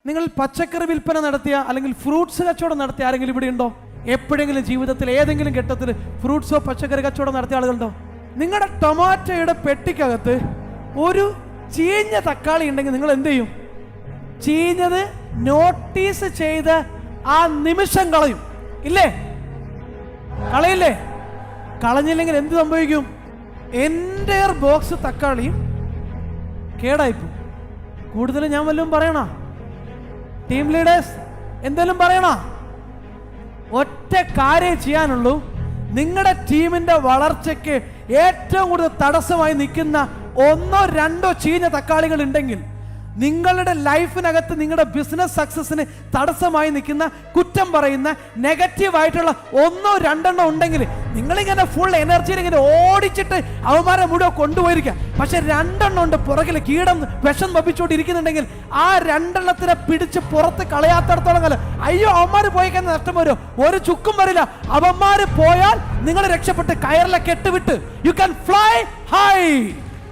നിങ്ങൾ പച്ചക്കറി വിൽപ്പന നടത്തിയ അല്ലെങ്കിൽ ഫ്രൂട്ട്സ് കച്ചവടം നടത്തിയ ആരെങ്കിലും ഇവിടെ ഉണ്ടോ? എപ്പോഴെങ്കിലും ജീവിതത്തിൽ ഏതെങ്കിലും ഘട്ടത്തിൽ ഫ്രൂട്ട്സോ പച്ചക്കറി കച്ചവടം നടത്തിയ ആളുകളുണ്ടോ? നിങ്ങളുടെ ടൊമാറ്റോയുടെ പെട്ടിക്കകത്ത് ഒരു ചീഞ്ഞ തക്കാളി ഉണ്ടെങ്കിൽ നിങ്ങൾ എന്ത് ചെയ്യും? ചീഞ്ഞത് നോട്ടീസ് ചെയ്ത് ആ നിമിഷം കളയും, ഇല്ലേ? കളയില്ലേ? കളഞ്ഞില്ലെങ്കിൽ എന്ത് സംഭവിക്കും? എൻ്റെ ബോക്സ് തക്കാളിയും കേടായിപ്പോ. കൂടുതൽ ഞാൻ വല്ലതും പറയണ? ടീം ലീഡേഴ്സ് എന്തെങ്കിലും പറയണ? ഒറ്റ കാര്യം ചെയ്യാനുള്ളൂ. നിങ്ങളുടെ ടീമിന്റെ വളർച്ചയ്ക്ക് ഏറ്റവും കൂടുതൽ തടസ്സമായി നിൽക്കുന്ന 1-2 ചീഞ്ഞ തക്കാളികൾ ഉണ്ടെങ്കിൽ, നിങ്ങളുടെ ലൈഫിനകത്ത് നിങ്ങളുടെ ബിസിനസ് സക്സസിന് തടസ്സമായി നിൽക്കുന്ന, കുറ്റം പറയുന്ന, നെഗറ്റീവായിട്ടുള്ള 1-2 ഉണ്ടെങ്കിൽ, നിങ്ങളിങ്ങനെ ഫുൾ എനർജിയിൽ ഇങ്ങനെ ഓടിച്ചിട്ട് അവന്മാരെ മുഴുവൻ കൊണ്ടുപോയിരിക്കുക. പക്ഷെ 2 ഉണ്ട് പുറകിൽ കീടം വിഷം വപ്പിച്ചുകൊണ്ടിരിക്കുന്നുണ്ടെങ്കിൽ, ആ 2 പിടിച്ച് പുറത്ത് കളയാത്തടത്തോളം കാലം അയ്യോ അവന്മാര് പോയി കഴിഞ്ഞാൽ നഷ്ടം വരും, ഒരു ചുക്കും വരില്ല. അവന്മാര് പോയാൽ നിങ്ങൾ രക്ഷപ്പെട്ട് കയറിലെ കെട്ടുവിട്ട് യു ക്യാൻ ഫ്ലൈ ഹൈ.